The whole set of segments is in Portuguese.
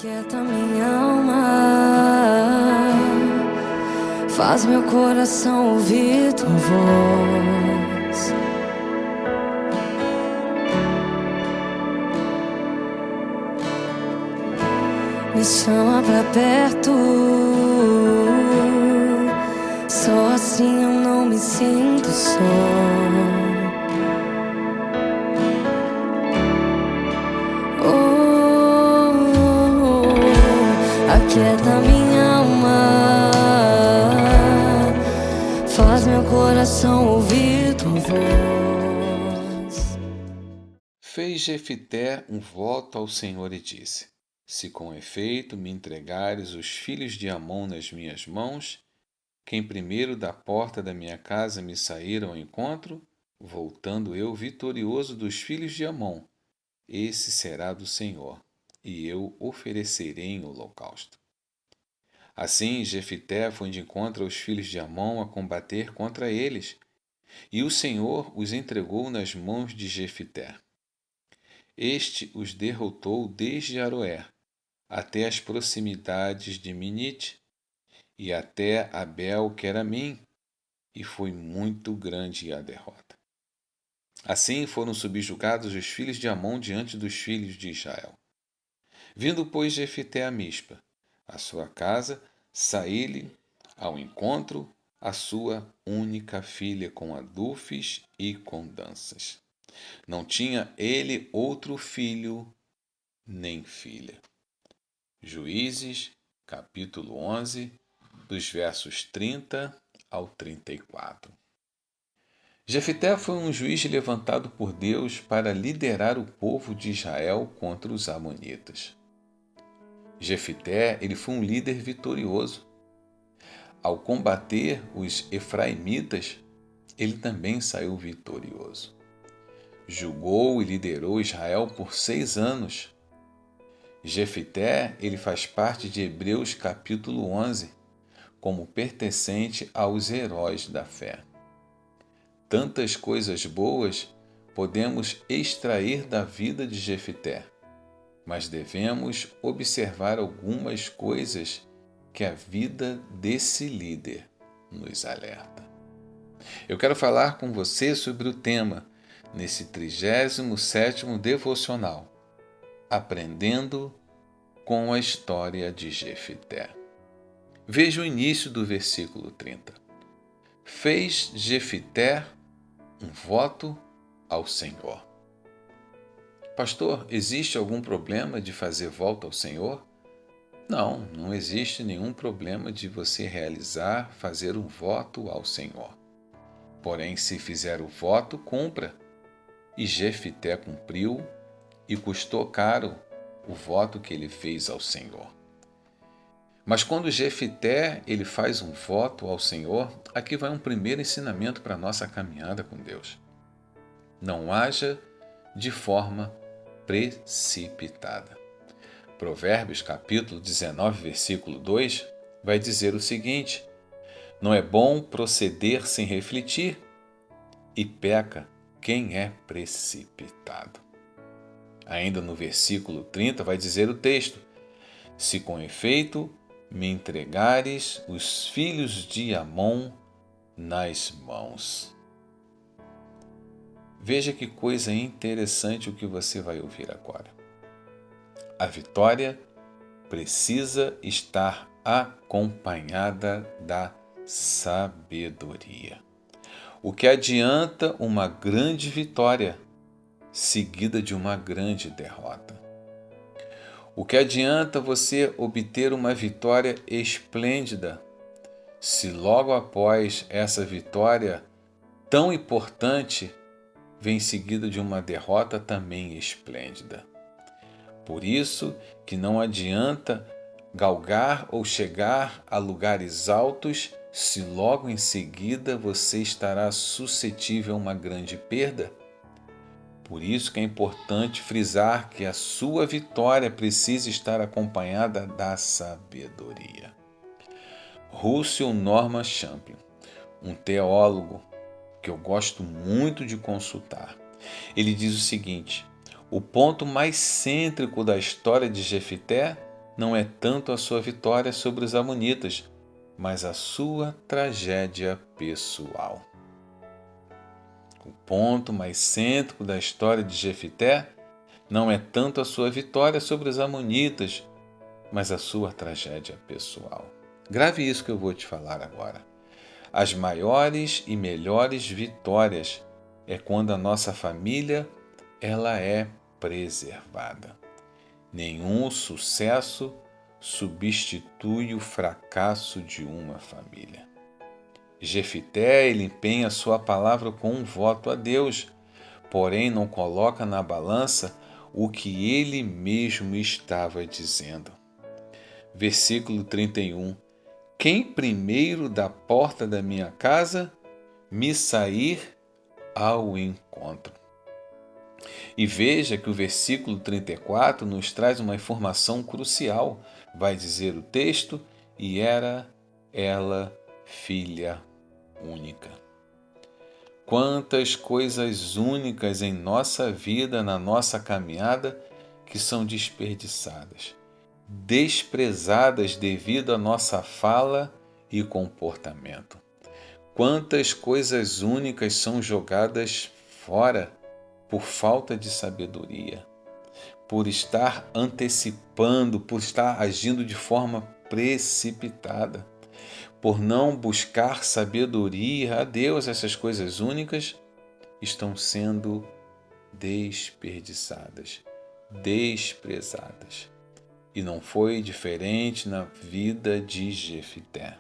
Aquieta minha alma, faz meu coração ouvir tua voz. Me chama pra perto, só assim eu não me sinto só. Aquieta minha alma, faz meu coração ouvir tua voz. Fez Jefité um voto ao Senhor e disse: Se com efeito me entregares os filhos de Amon nas minhas mãos, quem primeiro da porta da minha casa me sair ao encontro, voltando eu vitorioso dos filhos de Amon, esse será do Senhor, e eu oferecerei em holocausto. Assim Jefité foi de encontro aos filhos de Amon a combater contra eles, e o Senhor os entregou nas mãos de Jefité. Este os derrotou desde Aroer até as proximidades de Minite e até Abel-queramim, e foi muito grande a derrota. Assim foram subjugados os filhos de Amon diante dos filhos de Israel. Vindo, pois, Jefité a Mispa, a sua casa, saí-lhe ao encontro a sua única filha com adufes e com danças. Não tinha ele outro filho nem filha. Juízes, capítulo 11, dos versos 30 ao 34. Jefité foi um juiz levantado por Deus para liderar o povo de Israel contra os amonitas. Jefité, ele foi um líder vitorioso. Ao combater os efraimitas, ele também saiu vitorioso. Julgou e liderou Israel por 6 anos. Jefité, ele faz parte de Hebreus capítulo 11, como pertencente aos heróis da fé. Tantas coisas boas podemos extrair da vida de Jefité, mas devemos observar algumas coisas que a vida desse líder nos alerta. Eu quero falar com você sobre o tema nesse 37º devocional, Aprendendo com a história de Jefité. Veja o início do versículo 30. Fez Jefité um voto ao Senhor. Pastor, existe algum problema de fazer voto ao Senhor? Não, não existe nenhum problema de você fazer um voto ao Senhor. Porém, se fizer o voto, cumpra. E Jefité cumpriu e custou caro o voto que ele fez ao Senhor. Mas quando Jefité ele faz um voto ao Senhor, aqui vai um primeiro ensinamento para a nossa caminhada com Deus. Não haja de forma precipitada. Provérbios capítulo 19, versículo 2, vai dizer o seguinte: Não é bom proceder sem refletir, e peca quem é precipitado. Ainda no versículo 30 vai dizer o texto: Se com efeito me entregares os filhos de Amon nas mãos. Veja que coisa interessante o que você vai ouvir agora. A vitória precisa estar acompanhada da sabedoria. O que adianta uma grande vitória seguida de uma grande derrota? O que adianta você obter uma vitória esplêndida se logo após essa vitória tão importante vem seguida de uma derrota também esplêndida? Por isso que não adianta galgar ou chegar a lugares altos se logo em seguida você estará suscetível a uma grande perda. Por isso que é importante frisar que a sua vitória precisa estar acompanhada da sabedoria. Russell Norman Champion, um teólogo que eu gosto muito de consultar, ele diz o seguinte: o ponto mais cêntrico da história de Jefité não é tanto a sua vitória sobre os amonitas, mas a sua tragédia pessoal. O ponto mais cêntrico da história de Jefité não é tanto a sua vitória sobre os amonitas, mas a sua tragédia pessoal. Grave isso que eu vou te falar agora. As maiores e melhores vitórias é quando a nossa família ela é preservada. Nenhum sucesso substitui o fracasso de uma família. Jefité, ele empenha sua palavra com um voto a Deus, porém não coloca na balança o que ele mesmo estava dizendo. Versículo 31. Quem primeiro da porta da minha casa me sair ao encontro. E veja que o versículo 34 nos traz uma informação crucial. Vai dizer o texto, e era ela filha única. Quantas coisas únicas em nossa vida, na nossa caminhada, que são desperdiçadas, desprezadas devido à nossa fala e comportamento. Quantas coisas únicas são jogadas fora por falta de sabedoria, por estar antecipando, por estar agindo de forma precipitada, por não buscar sabedoria a Deus. Essas coisas únicas estão sendo desperdiçadas, desprezadas. E não foi diferente na vida de Jefité.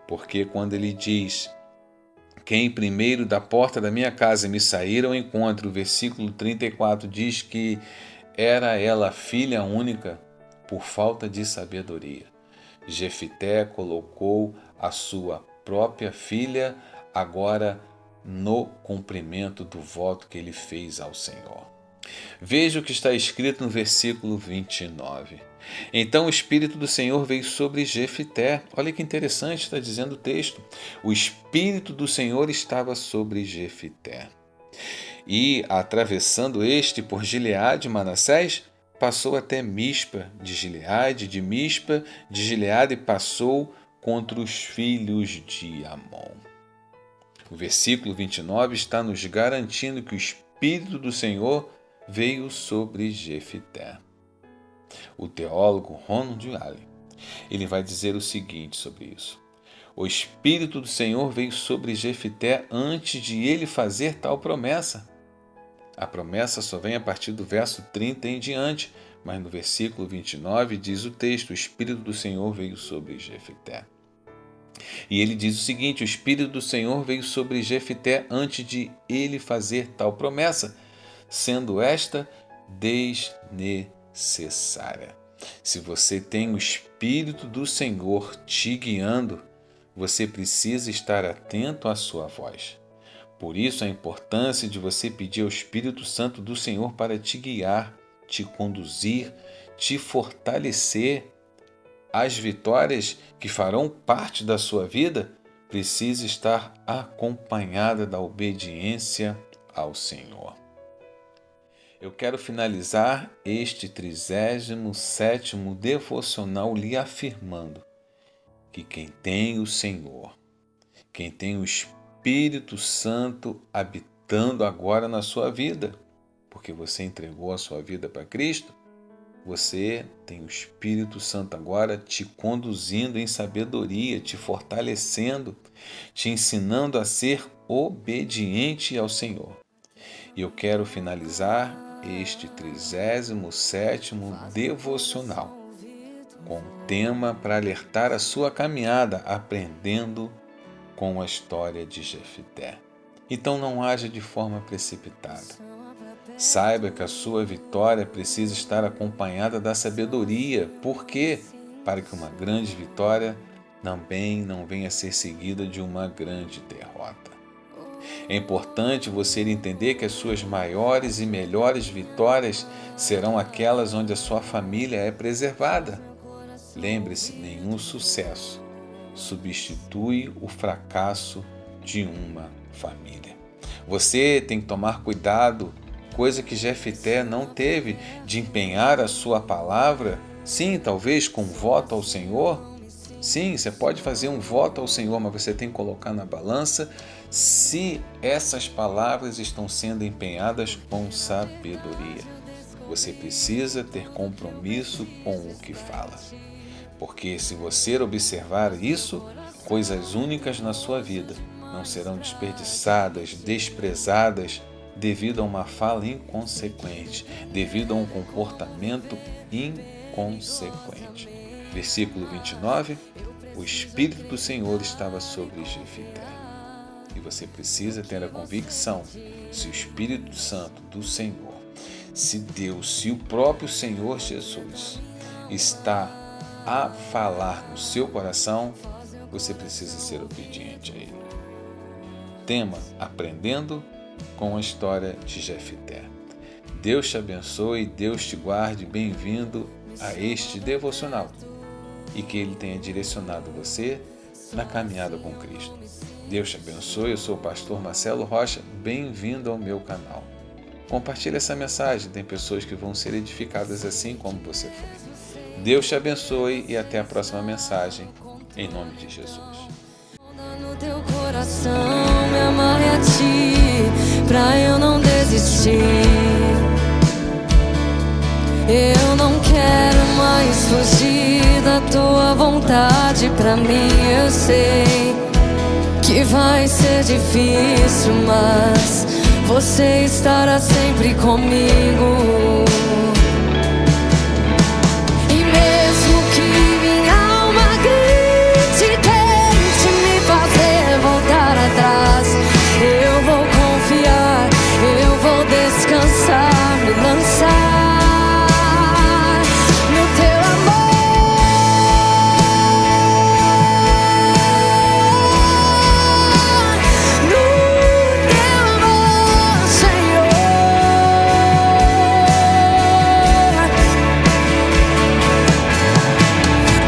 Porque quando ele diz, quem primeiro da porta da minha casa me sair ao encontro, o versículo 34 diz que era ela filha única por falta de sabedoria. Jefité colocou a sua própria filha agora no cumprimento do voto que ele fez ao Senhor. Veja o que está escrito no versículo 29. Então o Espírito do Senhor veio sobre Jefité. Olha que interessante, está dizendo o texto. O Espírito do Senhor estava sobre Jefité. E, atravessando este por Gileade e Manassés, passou até Mispa de Gileade, de Mispa de Gileade, e passou contra os filhos de Amon. O versículo 29 está nos garantindo que o Espírito do Senhor veio sobre Jefité. O teólogo Ronald Allen, ele vai dizer o seguinte sobre isso. O Espírito do Senhor veio sobre Jefité antes de ele fazer tal promessa. A promessa só vem a partir do verso 30 em diante, mas no versículo 29 diz o texto, o Espírito do Senhor veio sobre Jefité. E ele diz o seguinte, o Espírito do Senhor veio sobre Jefité antes de ele fazer tal promessa, sendo esta desnecessária. Se você tem o Espírito do Senhor te guiando, você precisa estar atento à sua voz. Por isso a importância de você pedir ao Espírito Santo do Senhor para te guiar, te conduzir, te fortalecer. As vitórias que farão parte da sua vida precisam estar acompanhadas da obediência ao Senhor. Eu quero finalizar este 37º devocional lhe afirmando que quem tem o Senhor, quem tem o Espírito Santo habitando agora na sua vida, porque você entregou a sua vida para Cristo, você tem o Espírito Santo agora te conduzindo em sabedoria, te fortalecendo, te ensinando a ser obediente ao Senhor. E eu quero finalizar este 37º devocional com um tema para alertar a sua caminhada, aprendendo com a história de Jefité. Então não haja de forma precipitada. Saiba que a sua vitória precisa estar acompanhada da sabedoria. Por quê? Para que uma grande vitória também não venha a ser seguida de uma grande derrota. É importante você entender que as suas maiores e melhores vitórias serão aquelas onde a sua família é preservada. Lembre-se, nenhum sucesso substitui o fracasso de uma família. Você tem que tomar cuidado, coisa que Jefité não teve, de empenhar a sua palavra Sim, talvez com voto ao Senhor. Sim, você pode fazer um voto ao Senhor, mas você tem que colocar na balança se essas palavras estão sendo empenhadas com sabedoria. Você precisa ter compromisso com o que fala. Porque se você observar isso, coisas únicas na sua vida não serão desperdiçadas, desprezadas, devido a uma fala inconsequente, devido a um comportamento inconsequente. Versículo 29, o Espírito do Senhor estava sobre Jefité. E você precisa ter a convicção, se o Espírito Santo do Senhor, se Deus, se o próprio Senhor Jesus está a falar no seu coração, você precisa ser obediente a Ele. Tema: aprendendo com a história de Jefité. Deus te abençoe, Deus te guarde, bem-vindo a este devocional e que Ele tenha direcionado você na caminhada com Cristo. Deus te abençoe, eu sou o pastor Marcelo Rocha, bem-vindo ao meu canal. Compartilhe essa mensagem, tem pessoas que vão ser edificadas assim como você foi. Deus te abençoe e até a próxima mensagem, em nome de Jesus. No teu coração me amarre a ti, pra eu não desistir. Eu não quero mais fugir da tua vontade pra mim. Eu sei que vai ser difícil, mas você estará sempre comigo. Descansar, me lançar no teu amor, Senhor.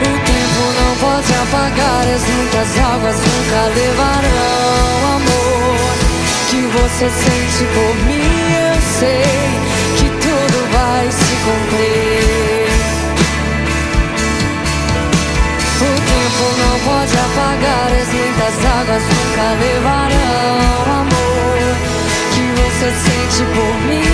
O tempo não pode apagar, as muitas águas nunca levarão o amor que você sente por mim. Eu sei que tudo vai se cumprir. O tempo não pode apagar, as muitas águas nunca levarão o amor que você sente por mim.